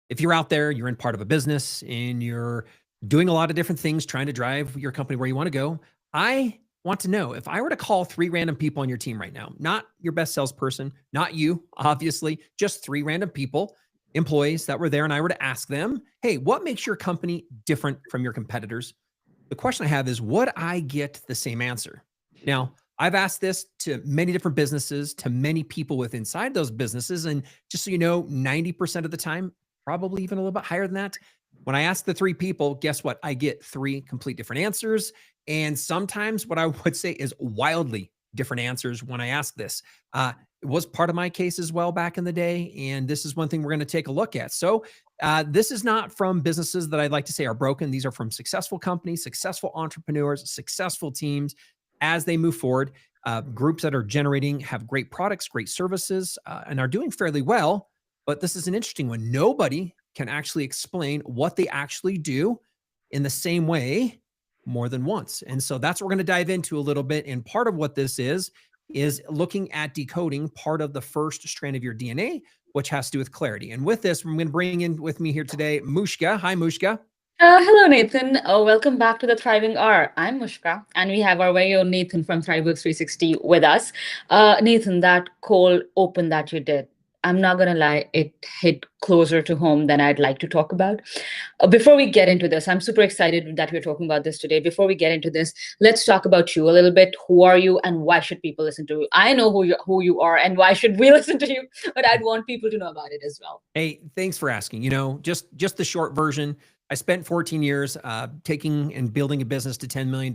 If you're out there, you're in part of a business and you're doing a lot of different things, trying to drive your company where you want to go. I want to know if I were to call three random people on your team right now, not your best salesperson, not you, obviously, just three random people, employees that were there, and I were to ask them, hey, what makes your company different from your competitors? The question I have is, would I get the same answer? Now, I've asked this to many different businesses, to many people with inside those businesses. And just so you know, 90% of the time, probably even a little bit higher than that. When I ask the three people, guess what? I get three complete different answers. And sometimes what I would say is wildly different answers when I ask this. It was part of my case as well back in the day. And this is one thing we're going to take a look at. So, this is not from businesses that I'd like to say are broken. These are from successful companies, successful entrepreneurs, successful teams as they move forward. Groups that are generating, have great products, great services, and are doing fairly well. But this is an interesting one. Nobody can actually explain what they actually do in the same way more than once. And so that's what we're going to dive into a little bit. And part of what this is looking at decoding part of the first strand of your DNA, which has to do with clarity. And with this, I'm going to bring in with me here today, Mushka. Hi, Mushka. Hello, Nathan. Welcome back to the Thriving Hour. I'm Mushka, and we have our very own Nathan from ThriveWorks 360 with us. Nathan, that cold open that you did, I'm not going to lie, it hit closer to home than I'd like to talk about. Before we get into this, I'm super excited that we're talking about this today. Before we get into this, let's talk about you a little bit. Who are you, and why should people listen to you? I know who you are, and why should we listen to you? But I'd want people to know about it as well. Hey, thanks for asking. You know, just the short version. I spent 14 years taking and building a business to $10 million.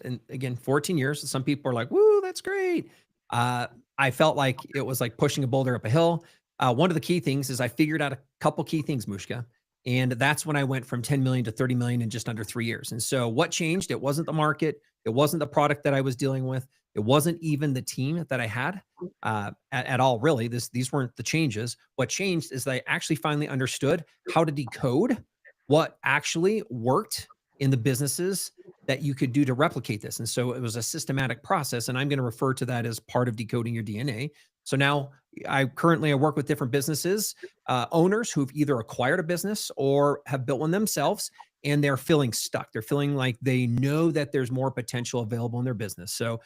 And again, 14 years. Some people are like, woo, that's great. I felt like it was like pushing a boulder up a hill. One of the key things is I figured out a couple key things, Mushka. And that's when I went from 10 million to 30 million in just under 3 years. And so what changed? It wasn't the market. It wasn't the product that I was dealing with. It wasn't even the team that I had at all, really. These weren't the changes. What changed is that I actually finally understood how to decode what actually worked in the businesses that you could do to replicate this. And so it was a systematic process, and I'm going to refer to that as part of decoding your DNA. So now I work with different businesses, owners who've either acquired a business or have built one themselves, and they're feeling stuck. They're feeling like they know that there's more potential available in their business. So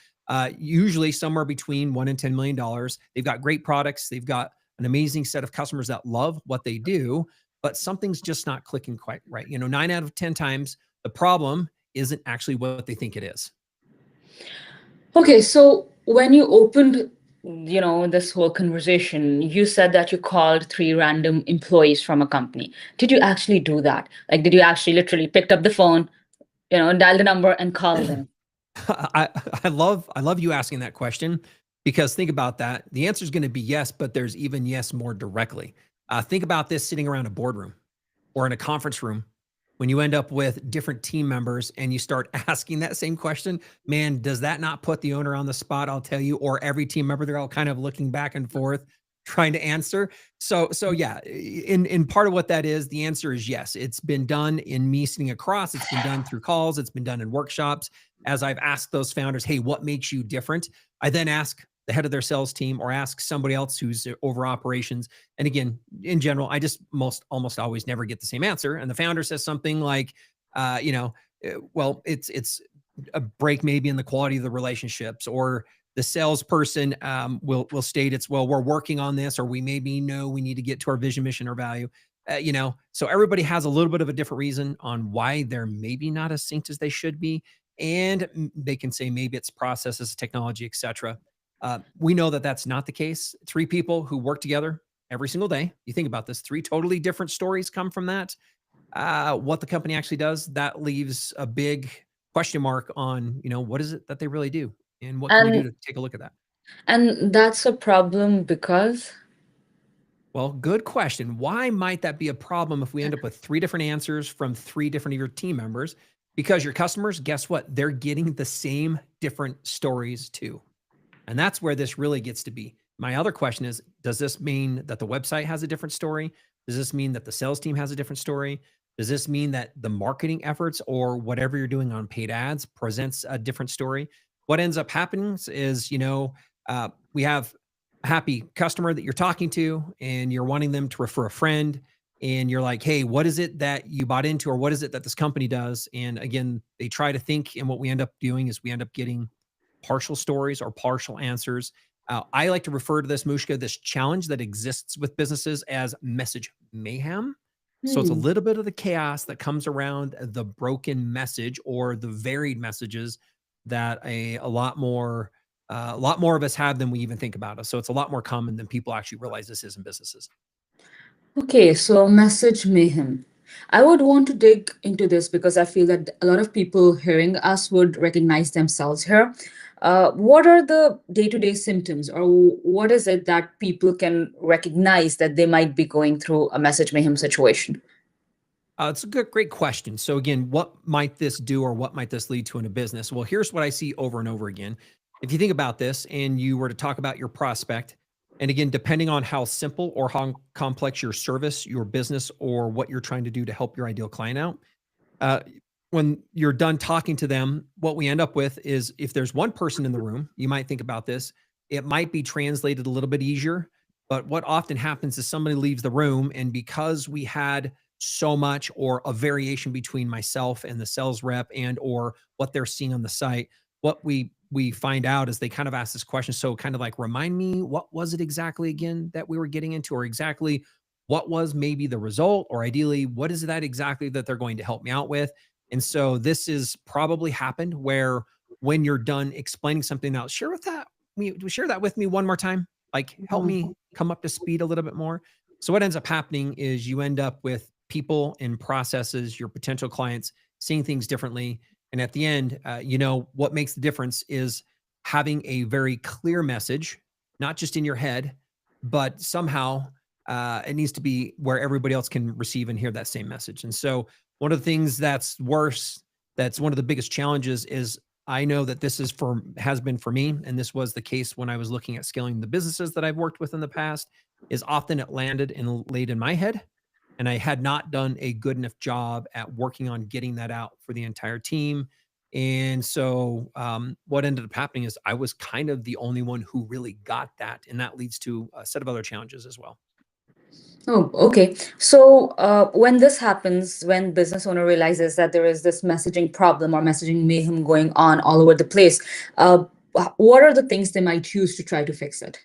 usually somewhere between $1 and $10 million. They've got great products. They've got an amazing set of customers that love what they do, but something's just not clicking quite right. You know, 9 out of 10 times, the problem isn't actually what they think it is. Okay, so when you opened, this whole conversation, you said that you called three random employees from a company. Did you actually do that? Like, did you actually literally picked up the phone, dial the number and call them? I, I love you asking that question, because think about that. The answer is going to be yes, but there's even yes more directly. Think about this sitting around a boardroom or in a conference room when you end up with different team members and you start asking that same question. Man, does that not put the owner on the spot? I'll tell you, or every team member, they're all kind of looking back and forth trying to answer. So yeah, in part of what that is, the answer is yes. It's been done in me sitting across. It's been done through calls. It's been done in workshops. As I've asked those founders, hey, what makes you different? I then ask the head of their sales team or ask somebody else who's over operations. And again, in general, I just almost always never get the same answer. And the founder says something like, well, it's a break maybe in the quality of the relationships, or the salesperson will state it's, well, we're working on this, or we maybe know we need to get to our vision, mission, or value. So everybody has a little bit of a different reason on why they're maybe not as synced as they should be. And they can say maybe it's processes, technology, et cetera. We know that that's not the case. Three people who work together every single day. You think about this, three totally different stories come from that. What the company actually does, that leaves a big question mark on, what is it that they really do? And what can we do And to take a look at that? and that's a problem because Well, good question. Why might that be a problem if we end up with three different answers from three different of your team members? Because your customers, guess what? They're getting the same different stories too. And that's where this really gets to be. My other question is, does this mean that the website has a different story? Does this mean that the sales team has a different story? Does this mean that the marketing efforts or whatever you're doing on paid ads presents a different story? What ends up happening is, we have a happy customer that you're talking to and you're wanting them to refer a friend. and you're like, hey, what is it that you bought into, or what is it that this company does? And again, they try to think, and what we end up doing is we end up getting partial stories or partial answers. I like to refer to this, Mushka, this challenge that exists with businesses as message mayhem. So it's a Hmm. little bit of the chaos that comes around the broken message or the varied messages that a lot more of us have than we even think about us. So it's a lot more common than people actually realize this is in businesses. Okay, so message mayhem. I would want to dig into this because I feel that a lot of people hearing us would recognize themselves here. What are the day-to-day symptoms, or what is it that people can recognize that they might be going through a message mayhem situation? It's a great question. So again, what might this do, or what might this lead to in a business? Well, here's what I see over and over again. If you think about this and you were to talk about your prospect, and again, depending on how simple or how complex your service, your business, or what you're trying to do to help your ideal client out, uh, when you're done talking to them, what we end up with is, if there's one person in the room, you might think about this, it might be translated a little bit easier. But what often happens is somebody leaves the room, and because we had so much or a variation between myself and the sales rep and or what they're seeing on the site, what we find out is they kind of ask this question. So kind of like, remind me, what was it exactly again that we were getting into, or exactly what was maybe the result, or ideally, what is that exactly that they're going to help me out with? And so this is probably happened where, when you're done explaining something, now share that with me one more time. Like, help me come up to speed a little bit more. So what ends up happening is you end up with people and processes, your potential clients, seeing things differently. And at the end, what makes the difference is having a very clear message, not just in your head, but somehow it needs to be where everybody else can receive and hear that same message. And so one of the things that's worse, that's one of the biggest challenges, is I know that has been for me, and this was the case when I was looking at scaling the businesses that I've worked with in the past, is often it landed and laid in my head, and I had not done a good enough job at working on getting that out for the entire team. And so what ended up happening is I was kind of the only one who really got that, and that leads to a set of other challenges as well. Oh, okay. So when this happens, when business owner realizes that there is this messaging problem or messaging mayhem going on all over the place, uh, what are the things they might use to try to fix it?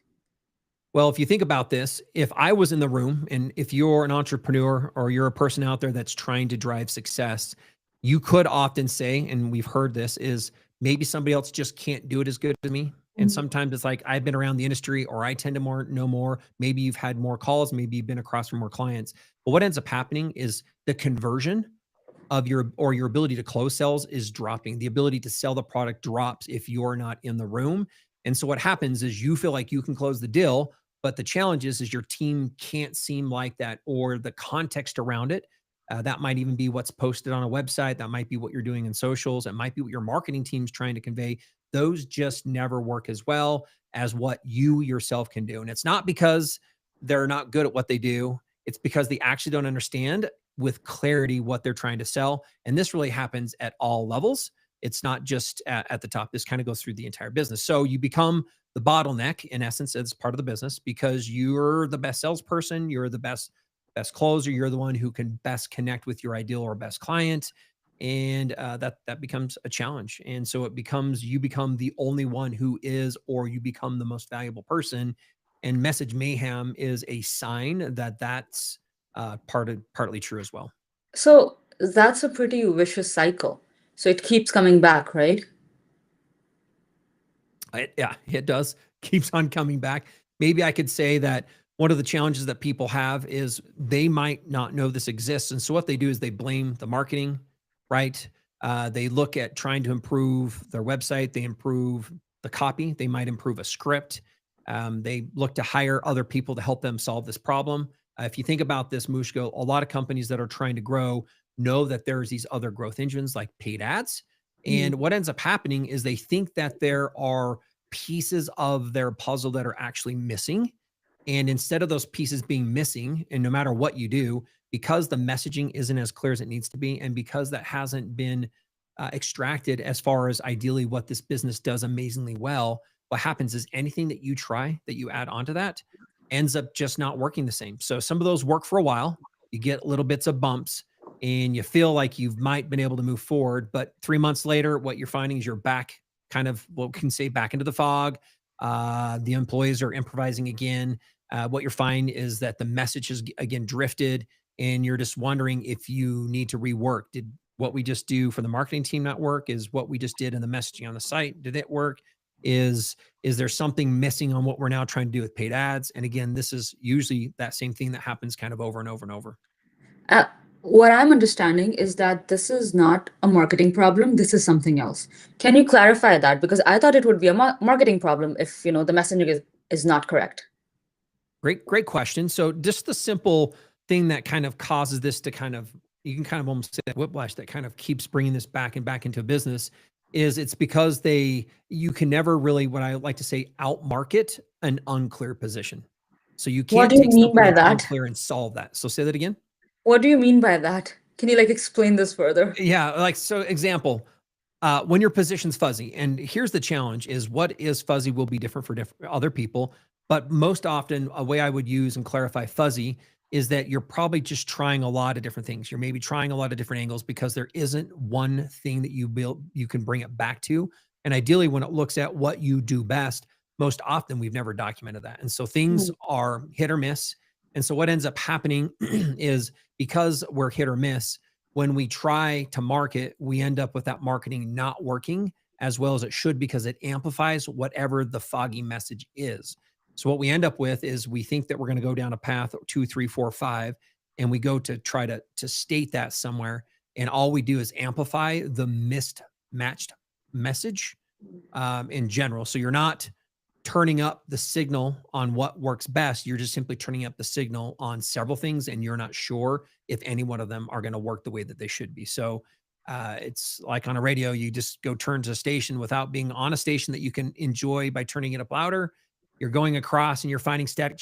Well, if you think about this, if I was in the room, and if you're an entrepreneur or you're a person out there that's trying to drive success, you could often say, and we've heard this, is maybe somebody else just can't do it as good as me. And sometimes it's like, I've been around the industry, or I tend to know more. Maybe you've had more calls, maybe you've been across from more clients. But what ends up happening is the conversion of your ability to close sales is dropping. The ability to sell the product drops if you're not in the room. And so what happens is you feel like you can close the deal, but the challenge is your team can't seem like that, or the context around it. That might even be what's posted on a website. That might be what you're doing in socials. It might be what your marketing team's trying to convey. Those just never work as well as what you yourself can do. And it's not because they're not good at what they do. It's because they actually don't understand with clarity what they're trying to sell. And this really happens at all levels. It's not just at the top. This kind of goes through the entire business. So you become the bottleneck, in essence, as part of the business, because you're the best salesperson, you're the best closer, you're the one who can best connect with your ideal or best client, and that becomes a challenge. And so you become the only one who is, or you become the most valuable person. And message mayhem is a sign that that's partly true as well. So that's a pretty vicious cycle. So it keeps coming back, right? Yeah, it does. Keeps on coming back. Maybe I could say that one of the challenges that people have is they might not know this exists. And so what they do is they blame the marketing, right? They look at trying to improve their website. They improve the copy. They might improve a script. They look to hire other people to help them solve this problem. If you think about this, Mushko, a lot of companies that are trying to grow know that there's these other growth engines like paid ads. And what ends up happening is they think that there are pieces of their puzzle that are actually missing. And instead of those pieces being missing, and no matter what you do, because the messaging isn't as clear as it needs to be, and because that hasn't been extracted as far as ideally what this business does amazingly well, what happens is anything that you try, that you add onto that, ends up just not working the same. So some of those work for a while, you get little bits of bumps, and you feel like you've might been able to move forward. But 3 months later, what you're finding is you're back kind of what we can say back into the fog. The employees are improvising again. What you're finding is that the message has again drifted, and you're just wondering if you need to rework. Did what we just do for the marketing team not work? Is what we just did in the messaging on the site, did it work? Is there something missing on what we're now trying to do with paid ads? And again, this is usually that same thing that happens kind of over and over and over. Uh, what I'm understanding is that this is not a marketing problem. This is something else. Can you clarify that? Because I thought it would be a marketing problem if the messaging is not correct. Great question. So just the simple thing that kind of causes this to kind of, you can kind of almost say that whiplash that kind of keeps bringing this back and back into business is it's because you can never really, what I like to say, outmarket an unclear position. So you can't What do you take mean something by that's that? unclear and solve that. So say that again. What do you mean by that? Can you explain this further? Yeah, so example, when your position's fuzzy, and here's the challenge is what is fuzzy will be different for other people, but most often a way I would use and clarify fuzzy is that you're probably just trying a lot of different things. You're maybe trying a lot of different angles because there isn't one thing that you can bring it back to. And ideally, when it looks at what you do best, most often we've never documented that. And so things are hit or miss. And so what ends up happening is because we're hit or miss, when we try to market, we end up with that marketing not working as well as it should because it amplifies whatever the foggy message is. So what we end up with is we think that we're going to go down a path 2, 3, 4, 5, and we go to try to state that somewhere, and all we do is amplify the mismatched message in general. So you're not turning up the signal on what works best. You're just simply turning up the signal on several things, and you're not sure if any one of them are going to work the way that they should be. So it's like on a radio, you just go turn to a station without being on a station that you can enjoy by turning it up louder. You're going across and you're finding static,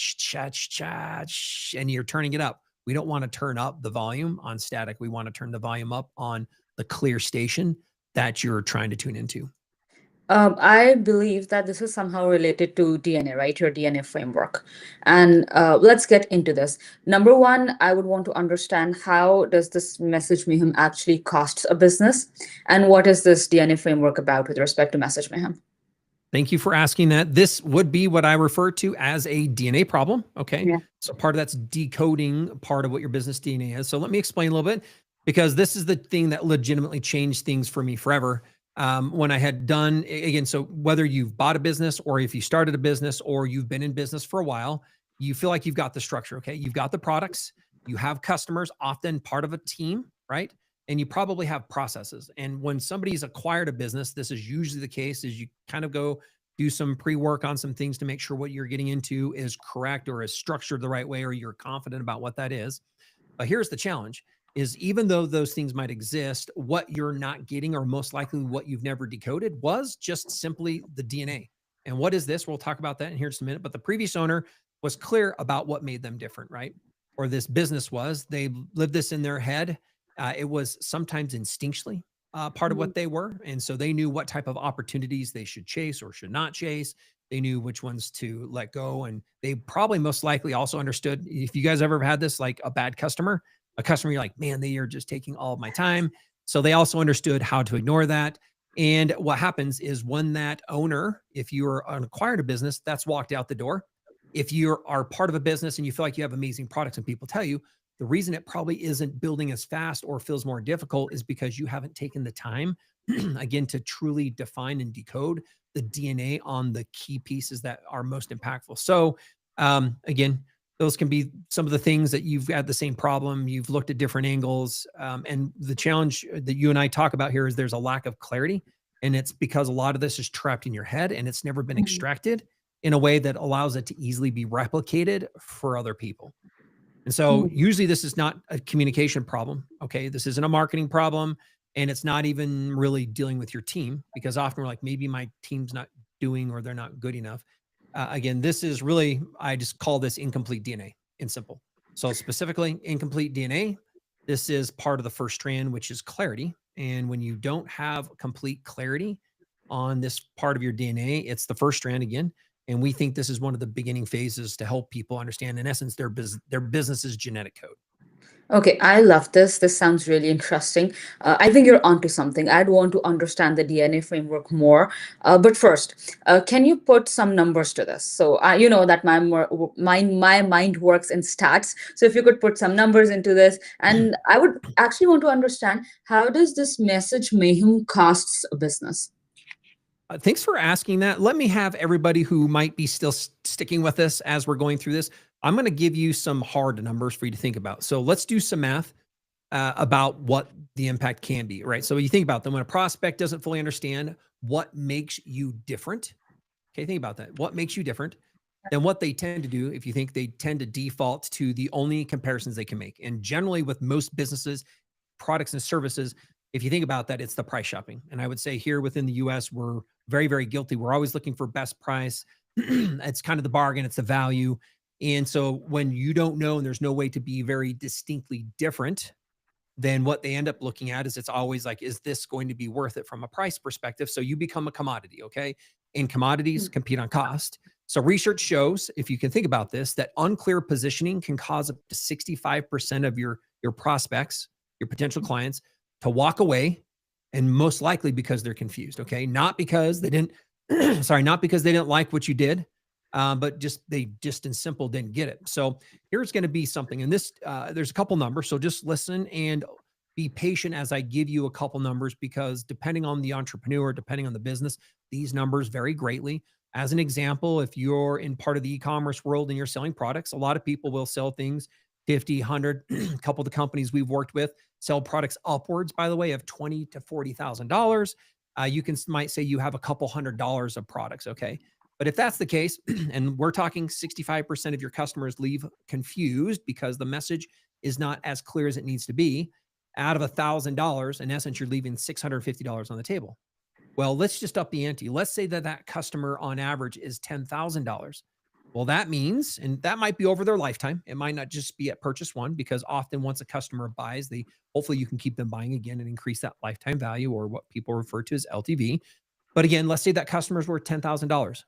and you're turning it up. We don't want to turn up the volume on static. We want to turn the volume up on the clear station that you're trying to tune into. I believe that this is somehow related to DNA, right? Your DNA framework. And let's get into this. Number one, I would want to understand how does this message mayhem actually cost a business? And what is this DNA framework about with respect to message mayhem? Thank you for asking that. This would be what I refer to as a DNA problem. Okay. Yeah. So part of that's decoding part of what your business DNA is. So let me explain a little bit, because this is the thing that legitimately changed things for me forever. When I had done, again, so whether you've bought a business or if you started a business or you've been in business for a while, you feel like you've got the structure. Okay. You've got the products, you have customers, often part of a team, right? And you probably have processes. And when somebody's acquired a business, this is usually the case, is you kind of go do some pre-work on some things to make sure what you're getting into is correct or is structured the right way, or you're confident about what that is. But here's the challenge is even though those things might exist, what you're not getting, or most likely what you've never decoded, was just simply the DNA. And what is this? We'll talk about that in here in just a minute. But the previous owner was clear about what made them different, right? Or this business was, they lived this in their head. It was sometimes instinctually part of what they were. And so they knew what type of opportunities they should chase or should not chase. They knew which ones to let go. And they probably most likely also understood, if you guys ever had this, like a bad customer, a customer, you're like, man, they are just taking all of my time. So they also understood how to ignore that. And what happens is when that owner, if you're acquired a business, that's walked out the door. If you are part of a business and you feel like you have amazing products and people tell you, the reason it probably isn't building as fast or feels more difficult is because you haven't taken the time, again, to truly define and decode the DNA on the key pieces that are most impactful. So again, those can be some of the things that you've had the same problem. You've looked at different angles. And the challenge that you and I talk about here is there's a lack of clarity. And it's because a lot of this is trapped in your head and it's never been extracted in a way that allows it to easily be replicated for other people. And so usually this is not a communication problem. Okay. This isn't a marketing problem. And it's not even really dealing with your team, because often we're like, maybe my team's not doing, or they're not good enough. Again, this is really, I just call this incomplete DNA in simple. So specifically incomplete DNA, this is part of the first strand, which is clarity. And when you don't have complete clarity on this part of your DNA, it's the first strand again. And we think this is one of the beginning phases to help people understand, in essence, their business's genetic code. Okay, I love this. This sounds really interesting. I think you're onto something. I'd want to understand the DNA framework more. But first, can you put some numbers to this? So you know that my mind works in stats. So if you could put some numbers into this, and I would actually want to understand, how does this message mayhem costs a business? Thanks for asking that. Let me have everybody who might be still sticking with us as we're going through this. I'm going to give you some hard numbers for you to think about. So let's do some math about what the impact can be, right? So you think about them when a prospect doesn't fully understand what makes you different. Okay, think about that. What makes you different? Then what they tend to do, if you think they tend to default to the only comparisons they can make. And generally, with most businesses, products and services, if you think about that, it's the price shopping. And I would say here within the US, we're very, very guilty. We're always looking for best price. It's kind of the bargain, it's the value. And so when you don't know and there's no way to be very distinctly different, then what they end up looking at is it's always like, is this going to be worth it from a price perspective? So you become a commodity, okay? And commodities compete on cost. So research shows, if you can think about this, that unclear positioning can cause up to 65% of your prospects, your potential clients, to walk away, and most likely because they're confused, okay? Not because they didn't, sorry, not because they didn't like what you did, but they just in simple didn't get it. So here's going to be something, and this there's a couple numbers, so just listen and be patient as I give you a couple numbers, because depending on the entrepreneur, depending on the business, these numbers vary greatly. As an example, if you're in part of the e-commerce world and you're selling products, a lot of people will sell things 50, 100. A couple of the companies we've worked with sell products upwards, by the way, of $20,000 to $40,000. You might say you have a couple $100 of products, okay? But if that's the case, and we're talking 65% of your customers leave confused because the message is not as clear as it needs to be, out of $1,000, in essence, you're leaving $650 on the table. Well, let's just up the ante. Let's say that that customer on average is $10,000. Well, that means, and that might be over their lifetime. It might not just be at purchase one, because often once a customer buys, hopefully you can keep them buying again and increase that lifetime value, or what people refer to as LTV. But again, let's say that customer's worth $10,000.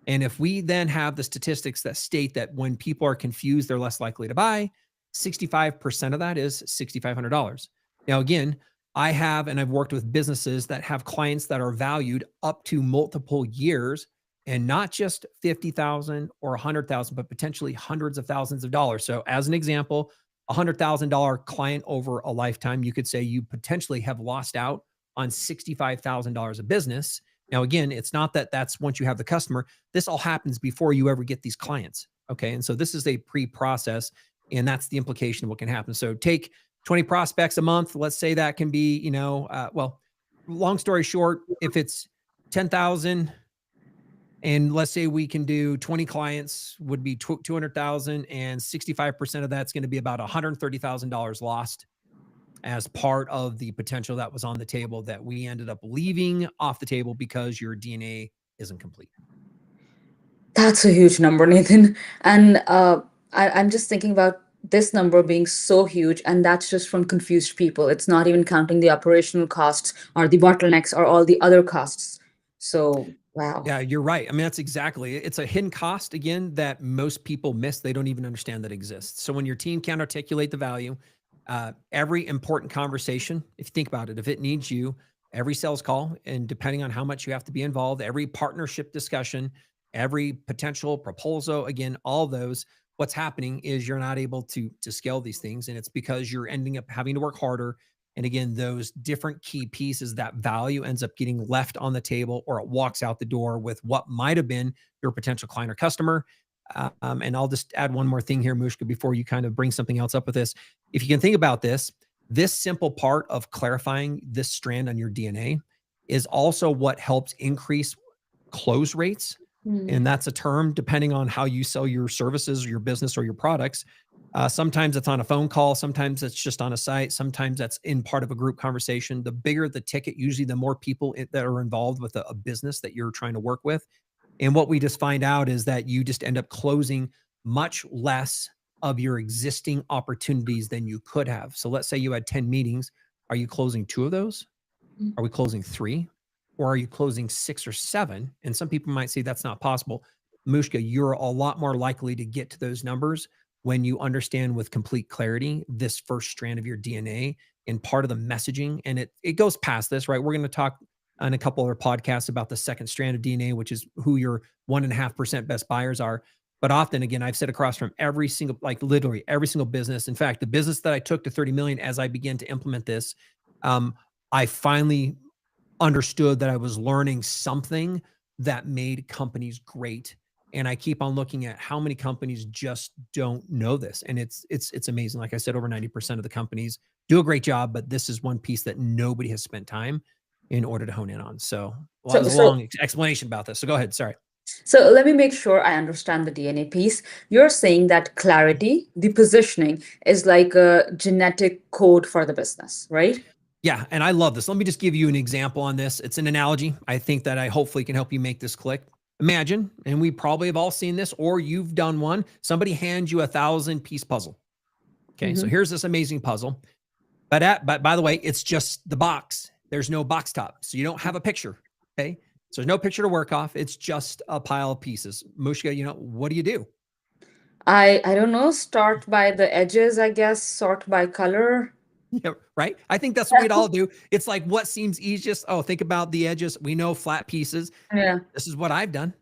And if we then have the statistics that state that when people are confused, they're less likely to buy, 65% of that is $6,500. Now, again, I've worked with businesses that have clients that are valued up to multiple years, and not just 50,000 or 100,000, but potentially hundreds of thousands of dollars. So as an example, $100,000 client over a lifetime, you could say you potentially have lost out on $65,000 of business. Now, again, it's not that that's once you have the customer. This all happens before you ever get these clients. Okay. And so this is a pre-process, and that's the implication of what can happen. So take 20 prospects a month. Let's say that can be, well, long story short, if it's 10,000, and let's say we can do 20 clients, would be 200,000, and 65% of that's going to be about $130,000 lost as part of the potential that was on the table that we ended up leaving off the table because your DNA isn't complete. That's a huge number, Nathan. And I'm just thinking about this number being so huge, and that's just from confused people. It's not even counting the operational costs or the bottlenecks or all the other costs. So, wow. Yeah, you're right. I mean, that's exactly it. It's a hidden cost, again, that most people miss. They don't even understand that exists. So when your team can't articulate the value, every important conversation, if you think about it, if it needs you, every sales call, and depending on how much you have to be involved, every partnership discussion, every potential proposal, again, all those, what's happening is you're not able to scale these things. And it's because you're ending up having to work harder. And again, those different key pieces, that value ends up getting left on the table, or it walks out the door with what might have been your potential client or customer. And I'll just add one more thing here, Mushka, before you kind of bring something else up with this. If you can think about this simple part of clarifying this strand on your DNA is also what helps increase close rates. And that's a term depending on how you sell your services or your business or your products. Sometimes it's on a phone call. Sometimes it's just on a site. Sometimes that's in part of a group conversation. The bigger the ticket, usually the more people that are involved with a business that you're trying to work with. And what we just find out is that you just end up closing much less of your existing opportunities than you could have. So let's say you had 10 meetings. Are you closing 2 of those? Are we closing 3? Or are you closing 6 or 7? And some people might say that's not possible. Mushka, you're a lot more likely to get to those numbers when you understand with complete clarity this first strand of your DNA and part of the messaging. And it goes past this, right? We're going to talk on a couple other podcasts about the second strand of DNA, which is who your 1.5% best buyers are. But often, again, I've said across from every single, like literally every single business. In fact, the business that I took to 30 million as I began to implement this, I finally understood that I was learning something that made companies great. And I keep on looking at how many companies just don't know this. And it's amazing. Like I said, over 90% of the companies do a great job, but this is one piece that nobody has spent time in order to hone in on. So, well, that was a long explanation about this. So go ahead. Sorry. So let me make sure I understand the DNA piece. You're saying that clarity, the positioning, is like a genetic code for the business, right? Yeah. And I love this. Let me just give you an example on this. It's an analogy. I think that I hopefully can help you make this click. Imagine, and we probably have all seen this, or you've done one, somebody hands you 1,000-piece puzzle. Okay. So here's this amazing puzzle. But by the way, it's just the box. There's no box top. So you don't have a picture. Okay. So there's no picture to work off. It's just a pile of pieces. Mushka, what do you do? I don't know, start by the edges, I guess, sort by color. Yeah, right. I think that's what we'd all do. It's like what seems easiest. Oh, think about the edges. We know flat pieces. Yeah. This is what I've done.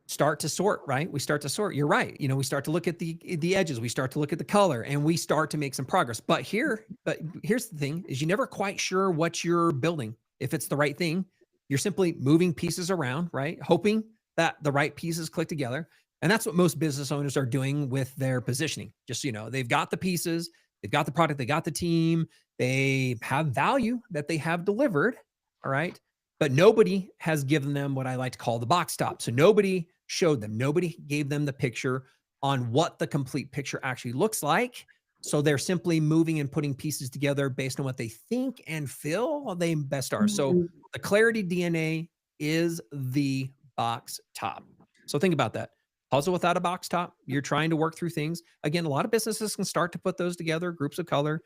Start to sort, right? We start to sort. You're right. We start to look at the edges. We start to look at the color, and we start to make some progress. But here's the thing: is you're never quite sure what you're building. If it's the right thing, you're simply moving pieces around, right? Hoping that the right pieces click together. And that's what most business owners are doing with their positioning. Just so you know, they've got the pieces, they've got the product, they got the team, they have value that they have delivered. All right. But nobody has given them what I like to call the box top. So nobody showed them, nobody gave them the picture on what the complete picture actually looks like. So they're simply moving and putting pieces together based on what they think and feel they best are. So the clarity DNA is the box top. So think about that. Puzzle without a box top. You're trying to work through things. Again, a lot of businesses can start to put those together, groups of color.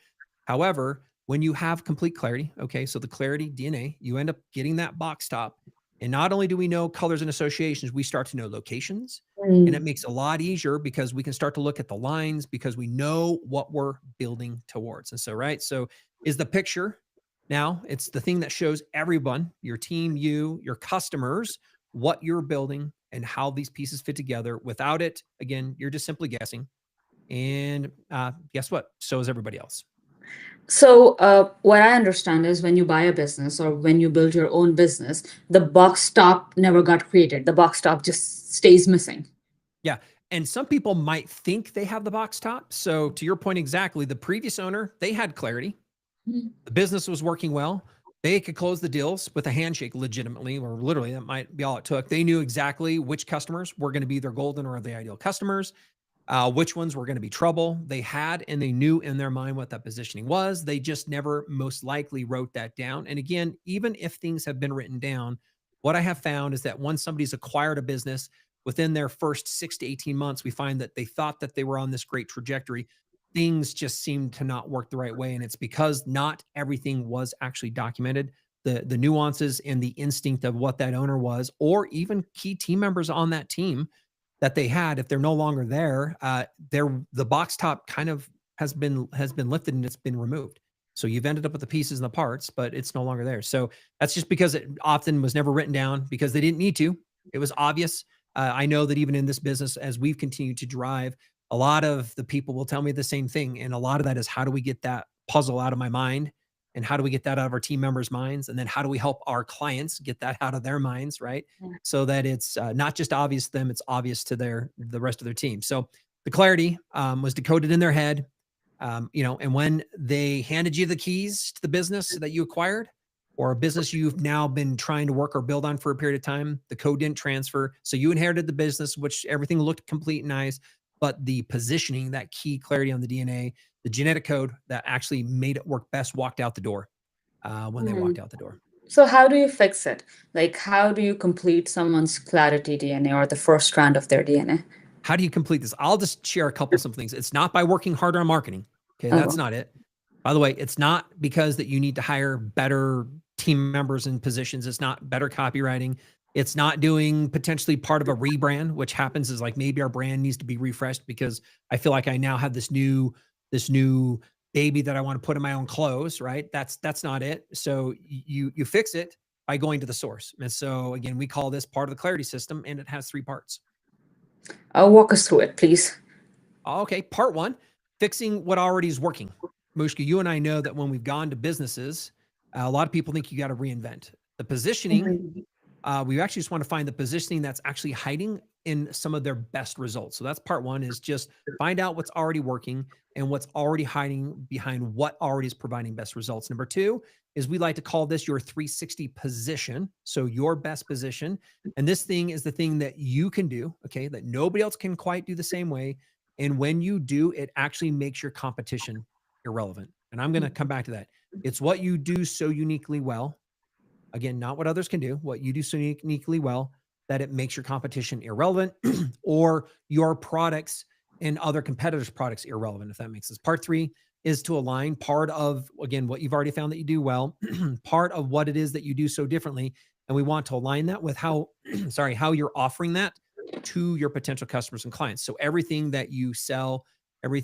However, when you have complete clarity, okay, so the clarity DNA, you end up getting that box top. And not only do we know colors and associations, we start to know locations. And it makes it a lot easier because we can start to look at the lines because we know what we're building towards. And so, right, so is the picture now, it's the thing that shows everyone, your team, your customers, what you're building and how these pieces fit together. Without it, again, you're just simply guessing. And guess what? So is everybody else. So, what I understand is when you buy a business or when you build your own business, the box top never got created. The box top just stays missing. Yeah. And some people might think they have the box top. So to your point exactly, the previous owner, they had clarity. The business was working well. They could close the deals with a handshake legitimately, or literally, that might be all it took. They knew exactly which customers were going to be their golden or the ideal customers, which ones were going to be trouble. They had, and they knew in their mind what that positioning was. They just never most likely wrote that down. And again, even if things have been written down, what I have found is that once somebody's acquired a business, within their first 6 to 18 months, we find that they thought that they were on this great trajectory. Things just seemed to not work the right way. And it's because not everything was actually documented. The nuances and the instinct of what that owner was, or even key team members on that team that they had, if they're no longer there, the box top kind of has been lifted and it's been removed. So you've ended up with the pieces and the parts, but it's no longer there. So that's just because it often was never written down because they didn't need to. It was obvious. I know that even in this business, as we've continued to drive, a lot of the people will tell me the same thing. And a lot of that is, how do we get that puzzle out of my mind? And how do we get that out of our team members' minds? And then how do we help our clients get that out of their minds, right? So that it's not just obvious to them, it's obvious to the rest of their team. So the clarity was decoded in their head, and when they handed you the keys to the business that you acquired, or a business you've now been trying to work or build on for a period of time, the code didn't transfer. So you inherited the business, which everything looked complete and nice, but the positioning, that key clarity on the DNA, the genetic code that actually made it work best, walked out the door when they walked out the door. So how do you fix it? Like, how do you complete someone's clarity DNA or the first strand of their DNA? How do you complete this? I'll just share a couple of some things. It's not by working harder on marketing. Okay, that's not it. By the way, it's not because that you need to hire better team members and positions. It's not better copywriting. It's not doing potentially part of a rebrand, which happens is like maybe our brand needs to be refreshed because I feel like I now have this new baby that I want to put in my own clothes, right? That's not it. So you fix it by going to the source. And so again, we call this part of the clarity system, and it has three parts. Walk us through it, please. Okay, part one, fixing what already is working. Mushka, you and I know that when we've gone to businesses, a lot of people think you got to reinvent the positioning. We actually just want to find the positioning that's actually hiding in some of their best results. So that's part one, is just find out what's already working and what's already hiding behind what already is providing best results. Number two is we like to call this your 360 position. So your best position. And this thing is the thing that you can do, okay, that nobody else can quite do the same way. And when you do, it actually makes your competition irrelevant. And I'm going to come back to that. It's what you do so uniquely well. Again, not what others can do, what you do so uniquely well that it makes your competition irrelevant or your products and other competitors' products irrelevant, if that makes sense. Part three is to align part of, again, what you've already found that you do well, part of what it is that you do so differently. And we want to align that with how, how you're offering that to your potential customers and clients. So everything that you sell, every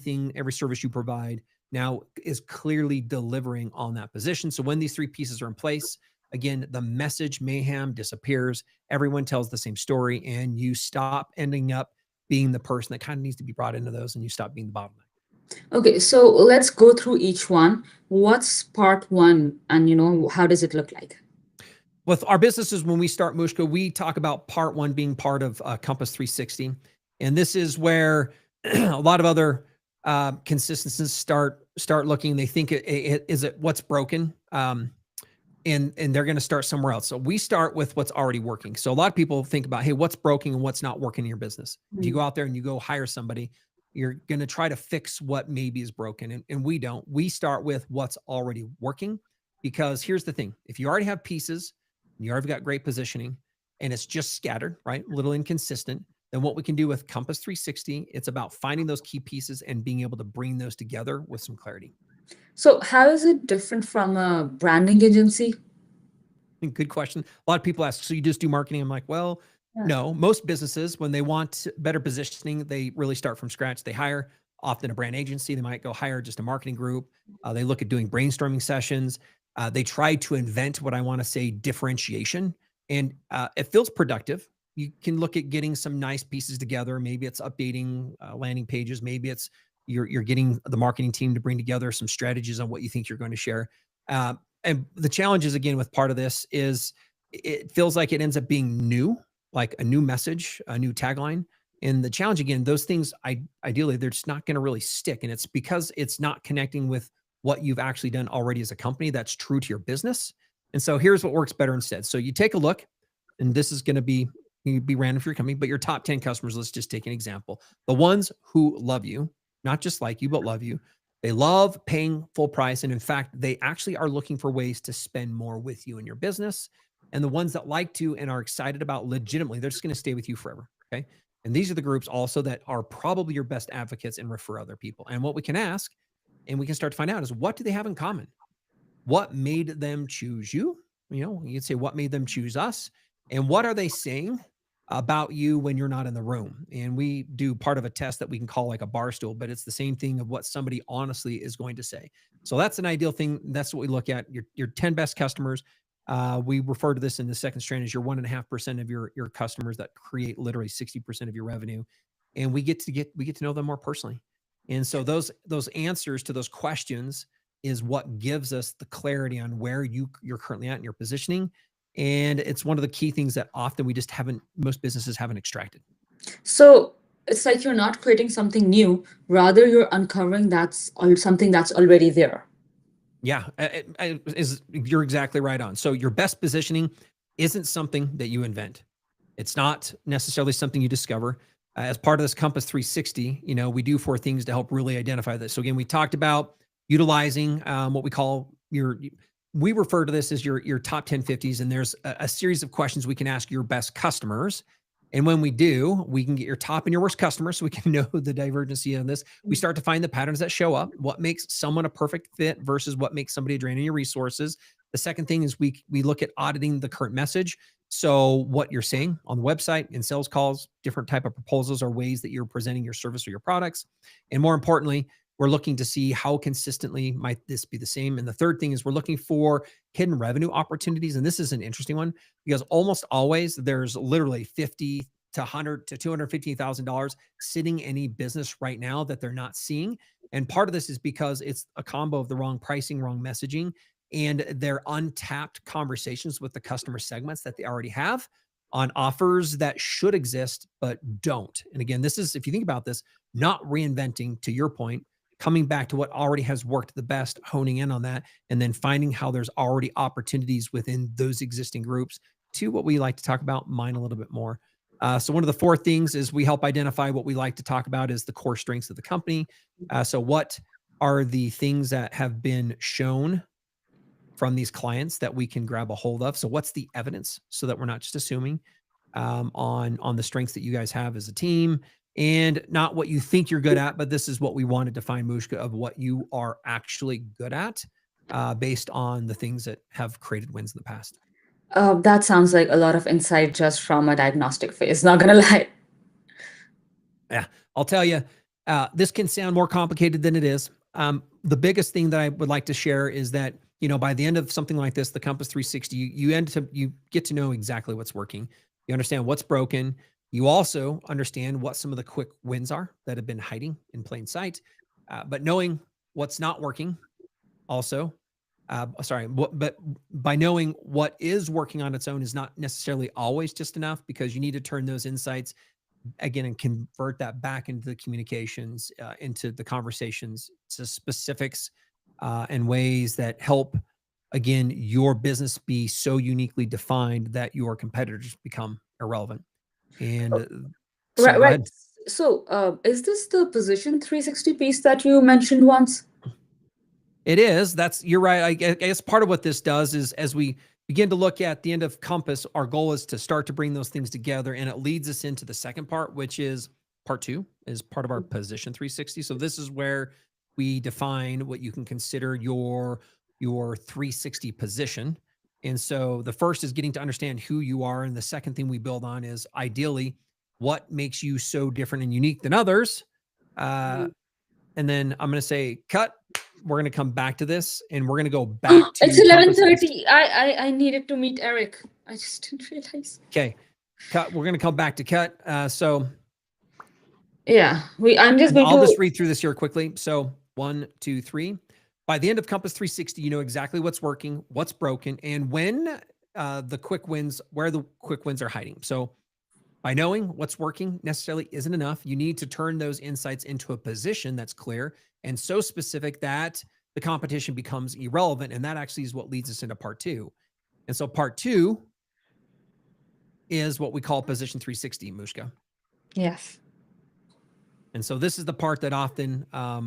service you provide now is clearly delivering on that position. So when these three pieces are in place, again, the message mayhem disappears. Everyone tells the same story, and you stop ending up being the person that kind of needs to be brought into those, and you stop being the bottleneck. Okay, so let's go through each one. What's part one, and how does it look like? With our businesses, when we start Mushka, we talk about part one being part of Compass 360. And this is where a lot of other consistencies start looking. They think, is it what's broken? And they're going to start somewhere else. So we start with what's already working. So a lot of people think about, hey, what's broken and what's not working in your business. If you go out there and you go hire somebody, you're going to try to fix what maybe is broken. And we don't. We start with what's already working, because here's the thing. If you already have pieces, you already got great positioning, and it's just scattered, right? A little inconsistent. Then what we can do with Compass 360, it's about finding those key pieces and being able to bring those together with some clarity. So how is it different from a branding agency? Good question. A lot of people ask, so you just do marketing? I'm like, well, no. Most businesses, when they want better positioning, they really start from scratch. They hire often a brand agency. They might go hire just a marketing group. They look at doing brainstorming sessions. They try to invent what I want to say differentiation, and it feels productive. You can look at getting some nice pieces together. Maybe it's updating landing pages. Maybe it's you're getting the marketing team to bring together some strategies on what you think you're going to share. And the challenge is, again, with part of this is it feels like it ends up being new, like a new message, a new tagline. And the challenge, again, those things, ideally, they're just not going to really stick. And it's because it's not connecting with what you've actually done already as a company that's true to your business. And so here's what works better instead. So you take a look, and this is going to be random for your company, but your top 10 customers, let's just take an example. The ones who love you, not just like you, but love you. They love paying full price. And in fact, they actually are looking for ways to spend more with you in your business. And the ones that like to and are excited about legitimately, they're just going to stay with you forever. Okay. And these are the groups also that are probably your best advocates and refer other people. And what we can ask, and we can start to find out, is what do they have in common? What made them choose you? You can say, what made them choose us? And what are they saying about you when you're not in the room? And we do part of a test that we can call like a bar stool, but it's the same thing of what somebody honestly is going to say. So that's an ideal thing. That's what we look at. Your 10 best customers. We refer to this in the second strand as your 1.5% of your customers that create literally 60% of your revenue. And we get to know them more personally. And so those answers to those questions is what gives us the clarity on where you're currently at in your positioning. And it's one of the key things that often most businesses haven't extracted. So it's like you're not creating something new, rather you're uncovering something that's already there. Yeah, you're exactly right on. So your best positioning isn't something that you invent. It's not necessarily something you discover. As part of this Compass 360, we do 4 things to help really identify this. So again, we talked about utilizing what we call we refer to this as your top 10 50s. And there's a series of questions we can ask your best customers. And when we do, we can get your top and your worst customers so we can know the divergency of this. We start to find the patterns that show up, what makes someone a perfect fit versus what makes somebody a drain on your resources. The second thing is we look at auditing the current message. So what you're saying on the website, in sales calls, different type of proposals or ways that you're presenting your service or your products. And more importantly, we're looking to see how consistently might this be the same. And the third thing is we're looking for hidden revenue opportunities. And this is an interesting one because almost always there's literally 50 to 100 to $250,000 sitting in any business right now that they're not seeing. And part of this is because it's a combo of the wrong pricing, wrong messaging, and their untapped conversations with the customer segments that they already have on offers that should exist but don't. And again, this is, if you think about this, not reinventing, to your point, coming back to what already has worked the best, honing in on that, and then finding how there's already opportunities within those existing groups to what we like to talk about, mine a little bit more. So one of the four things is we help identify what we like to talk about is the core strengths of the company. So what are the things that have been shown from these clients that we can grab a hold of? So what's the evidence so that we're not just assuming on the strengths that you guys have as a team, and not what you think you're good at, but this is what we wanted to find, Mushka, of what you are actually good at based on the things that have created wins in the past. That sounds like a lot of insight just from a diagnostic phase, not gonna lie. Yeah, I'll tell you, this can sound more complicated than it is. The biggest thing that I would like to share is that, you know, by the end of something like this, the Compass 360, you get to know exactly what's working. You understand what's broken. You also understand what some of the quick wins are that have been hiding in plain sight. But knowing what's not working also, but by knowing what is working on its own is not necessarily always just enough, because you need to turn those insights again and convert that back into the communications, into the conversations, to specifics and ways that help, again, your business be so uniquely defined that your competitors become irrelevant. And sorry, Right, go right. ahead. So, is this the position 360 piece that you mentioned once? It is. You're right. I guess part of what this does is as we begin to look at the end of Compass, our goal is to start to bring those things together. And it leads us into the second part, which is part two, is part of our position 360. So this is where we define what you can consider your 360 position. And so the first is getting to understand who you are. And the second thing we build on is ideally what makes you so different and unique than others. And then I'm going to say cut. We're going to come back to this, and we're going to go back to It's Compass. 11:30. I needed to meet Eric. I just didn't realize. Okay, cut. We're going to come back to cut. So Yeah, I'm just going I'll to just read through this here quickly. So 1, 2, 3. By the end of Compass 360, you know exactly what's working, what's broken, and when the quick wins, where the quick wins are hiding. So by knowing what's working necessarily isn't enough. You need to turn those insights into a position that's clear and so specific that the competition becomes irrelevant. And that actually is what leads us into part two. And so part two is what we call position 360, Mushka. yes. And so this is the part that often a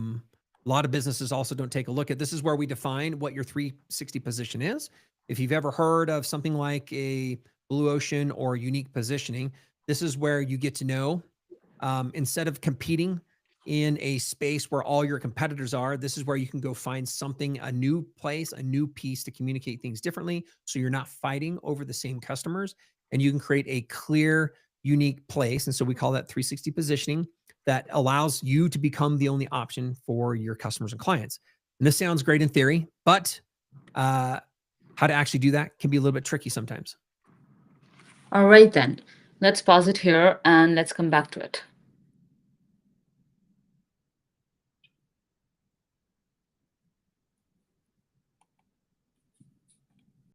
lot of businesses also don't take a look at. This is where we define what your 360 position is. If you've ever heard of something like a blue ocean or unique positioning, this is where you get to know, instead of competing in a space where all your competitors are, this is where you can go find something, a new place, a new piece to communicate things differently. So you're not fighting over the same customers, and you can create a clear, unique place. And so we call that 360 positioning that allows you to become the only option for your customers and clients. And this sounds great in theory, but how to actually do that can be a little bit tricky sometimes. All right, then. Let's pause it here and let's come back to it.